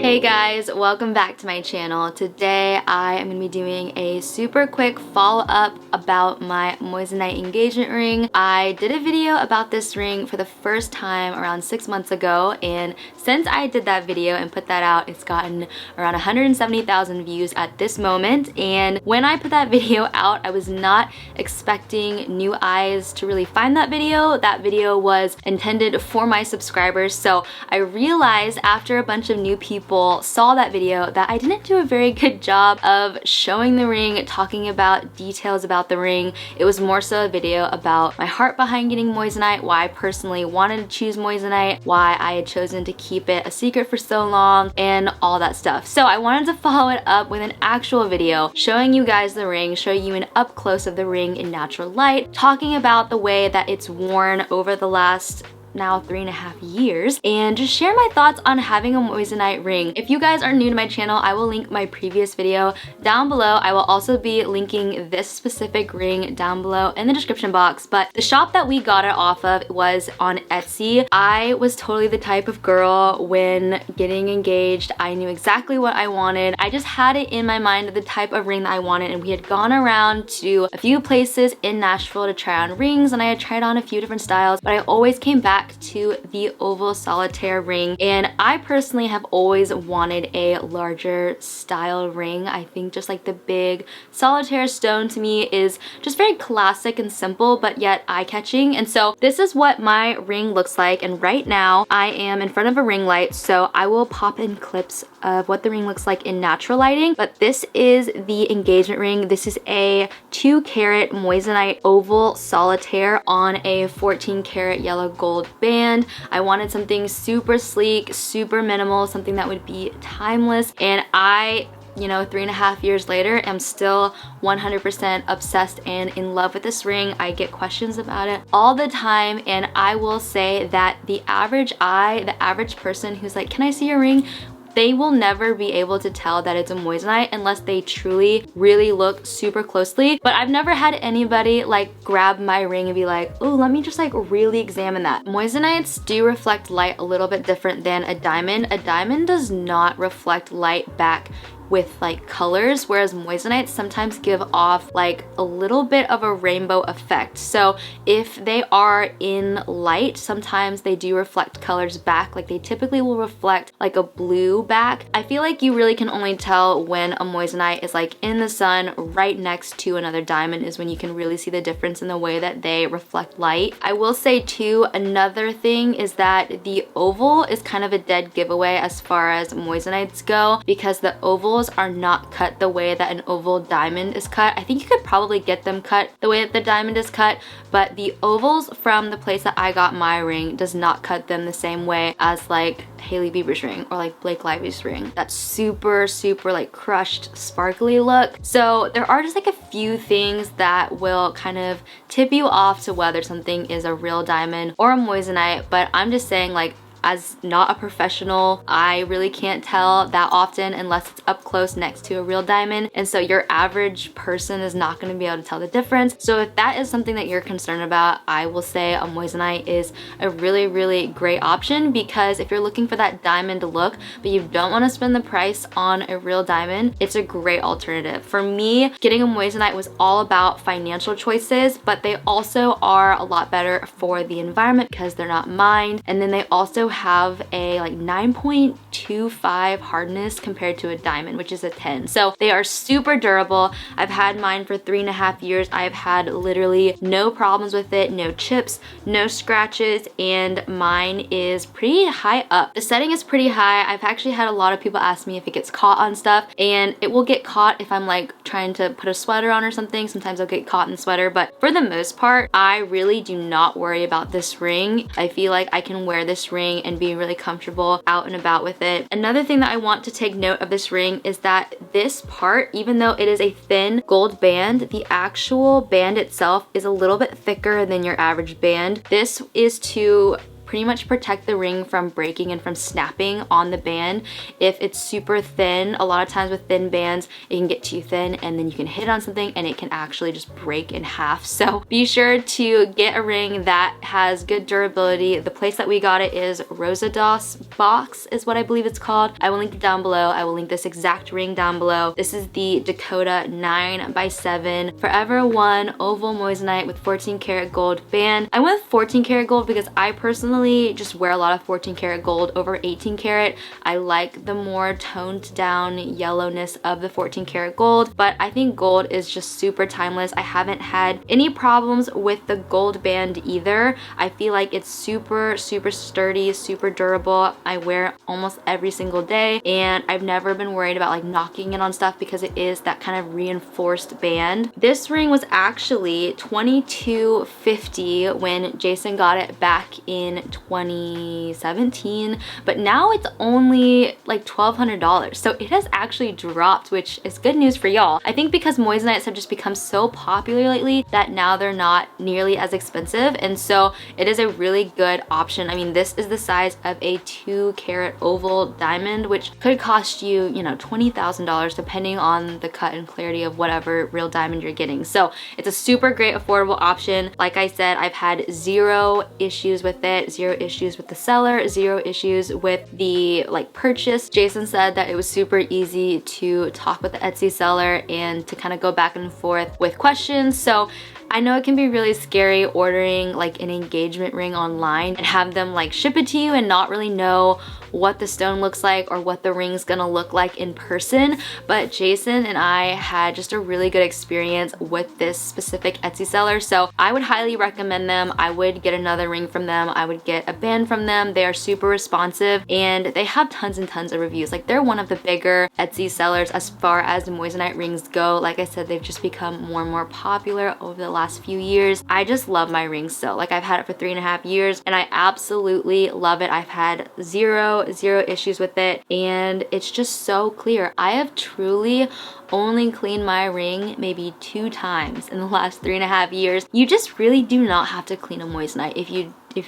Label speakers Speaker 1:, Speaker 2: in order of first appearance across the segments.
Speaker 1: Hey guys, welcome back to my channel. Today I am going to be doing a super quick follow-up about my Moissanite engagement ring. I did a video about this ring for the first time around 6 months ago, and since I did that video and put that out, it's gotten around 170,000 views at this moment. And when I put that video out, I was not expecting new eyes to really find that video. That video was intended for my subscribers, so I realized after a bunch of new people saw that video that I didn't do a very good job of showing the ring, talking about details about the ring. It was more so a video about my heart behind getting Moissanite, why I personally wanted to choose Moissanite, why I had chosen to keep it a secret for so long, and all that stuff. So I wanted to follow it up with an actual video showing you guys the ring, show you an up close of the ring in natural light, talking about the way that it's worn over the last now 3.5 years, and just share my thoughts on having a Moissanite ring. If you guys are new to my channel, I will link my previous video down below. I will also be linking this specific ring down below in the description box, but the shop that we got it off of was on Etsy. I was totally the type of girl when getting engaged. I knew exactly what I wanted. I just had it in my mind of the type of ring that I wanted, and we had gone around to a few places in Nashville to try on rings, and I had tried on a few different styles, but I always came back to the oval solitaire ring, and I personally have always wanted a larger style ring. I think just like the big solitaire stone to me is just very classic and simple, but yet eye-catching. And so this is what my ring looks like, and right now I am in front of a ring light, so I will pop in clips of what the ring looks like in natural lighting. But this is the engagement ring. This is a 2-carat Moissanite oval solitaire on a 14-carat yellow gold band. I wanted something super sleek, super minimal, something that would be timeless, and I, you know, 3.5 years later, I'm still 100% obsessed and in love with this ring. I get questions about it all the time, and I will say that the average eye, the average person who's like, can I see your ring? They will never be able to tell that it's a Moissanite unless they truly really look super closely. But I've never had anybody like grab my ring and be like, oh, let me just like really examine that. Moissanites do reflect light a little bit different than a diamond. A diamond does not reflect light back with like colors, whereas Moissanites sometimes give off like a little bit of a rainbow effect. So if they are in light, sometimes they do reflect colors back. Like they typically will reflect like a blue back. I feel like you really can only tell when a Moissanite is like in the sun right next to another diamond is when you can really see the difference in the way that they reflect light. I will say too, another thing is that the oval is kind of a dead giveaway as far as Moissanites go, because the ovals are not cut the way that an oval diamond is cut. I think you could probably get them cut the way that the diamond is cut, but the ovals from the place that I got my ring does not cut them the same way as like Hailey Bieber's ring or like Blake Lively's ring. That super like crushed sparkly look. So there are just like a few things that will kind of tip you off to whether something is a real diamond or a Moissanite, but I'm just saying, like, as not a professional, I really can't tell that often unless it's up close next to a real diamond, and so your average person is not going to be able to tell the difference. So if that is something that you're concerned about, I will say a Moissanite is a really great option, because if you're looking for that diamond look but you don't want to spend the price on a real diamond, it's a great alternative. For me, getting a Moissanite was all about financial choices, but they also are a lot better for the environment because they're not mined, and then they also have a like 9.25 hardness compared to a diamond, which is a 10. So they are super durable. I've had mine for 3.5 years. I've had literally no problems with it, no chips, no scratches, and mine is pretty high up. The setting is pretty high. I've actually had a lot of people ask me if it gets caught on stuff, and it will get caught if I'm like trying to put a sweater on or something. Sometimes I'll get caught in the sweater, but for the most part, I really do not worry about this ring. I feel like I can wear this ring and be really comfortable out and about with it. Another thing that I want to take note of this ring is that this part, even though it is a thin gold band, the actual band itself is a little bit thicker than your average band. This is to pretty much protect the ring from breaking and from snapping on the band. If it's super thin, a lot of times with thin bands, it can get too thin and then you can hit on something and it can actually just break in half. So be sure to get a ring that has good durability. The place that we got it is Rosados Box is what I believe it's called. I will link it down below. I will link this exact ring down below. This is the Dakota 9x7 Forever One oval moissanite with 14 karat gold band. I went with 14 karat gold because I personally just wear a lot of 14 karat gold over 18 karat. I like the more toned down yellowness of the 14 karat gold, but I think gold is just super timeless. I haven't had any problems with the gold band either. I feel like it's super sturdy, super durable. I wear it almost every single day and I've never been worried about like knocking it on stuff because it is that kind of reinforced band. This ring was actually $22.50 when Jason got it back in 2017, but now it's only like $1,200. So it has actually dropped, which is good news for y'all. I think because moissanites have just become so popular lately that now they're not nearly as expensive, and so it is a really good option. I mean, this is the size of a 2 karat oval diamond, which could cost you, you know, $20,000 depending on the cut and clarity of whatever real diamond you're getting. So it's a super great affordable option. Like I said, I've had zero issues with it, zero issues with the seller, zero issues with the like purchase. Jason said that it was super easy to talk with the Etsy seller and to kind of go back and forth with questions. So I know it can be really scary ordering like an engagement ring online and have them like ship it to you and not really know what the stone looks like or what the ring's gonna look like in person, but Jason and I had just a really good experience with this specific Etsy seller, so I would highly recommend them. I would get another ring from them. I would get a band from them. They are super responsive and they have tons and tons of reviews. Like, they're one of the bigger Etsy sellers as far as the moissanite rings go. Like I said, they've just become more and more popular over the last few years. I just love my ring still. Like, I've had it for 3.5 years and I absolutely love it. I've had zero issues with it and it's just so clear. I have truly only cleaned my ring maybe 2 times in the last 3.5 years. You just really do not have to clean a moissanite if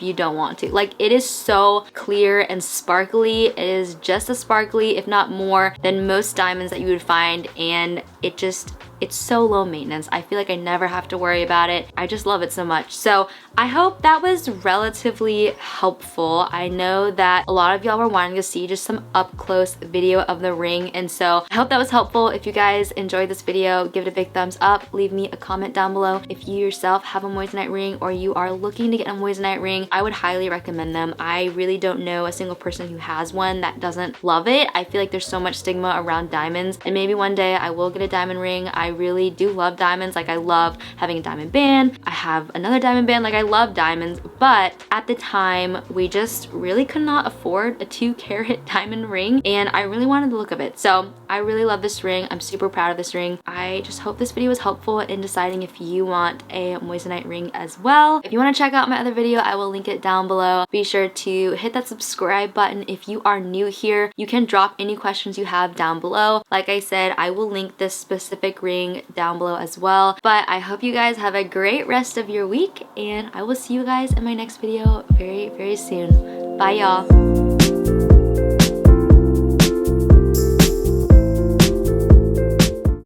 Speaker 1: you don't want to. Like, it is so clear and sparkly. It is just as sparkly, if not more, than most diamonds that you would find, and it's so low maintenance. I feel like I never have to worry about it. I just love it so much. So I hope that was relatively helpful. I know that a lot of y'all were wanting to see just some up close video of the ring, and so I hope that was helpful. If you guys enjoyed this video, give it a big thumbs up. Leave me a comment down below. If you yourself have a moissanite ring or you are looking to get a moissanite ring, I would highly recommend them. I really don't know a single person who has one that doesn't love it. I feel like there's so much stigma around diamonds, and maybe one day I will get a diamond ring. I really do love diamonds. Like, I love having a diamond band. I have another diamond band. Like, I love diamonds, but at the time we just really could not afford a 2 karat diamond ring, and I really wanted the look of it. So I really love this ring. I'm super proud of this ring. I just hope this video was helpful in deciding if you want a moissanite ring as well. If you want to check out my other video, I will link it down below. Be sure to hit that subscribe button if you are new here. You can drop any questions you have down below. Like I said, I will link this specific ring down below as well. But I hope you guys have a great rest of your week, and I will see you guys in my next video very soon. Bye, y'all.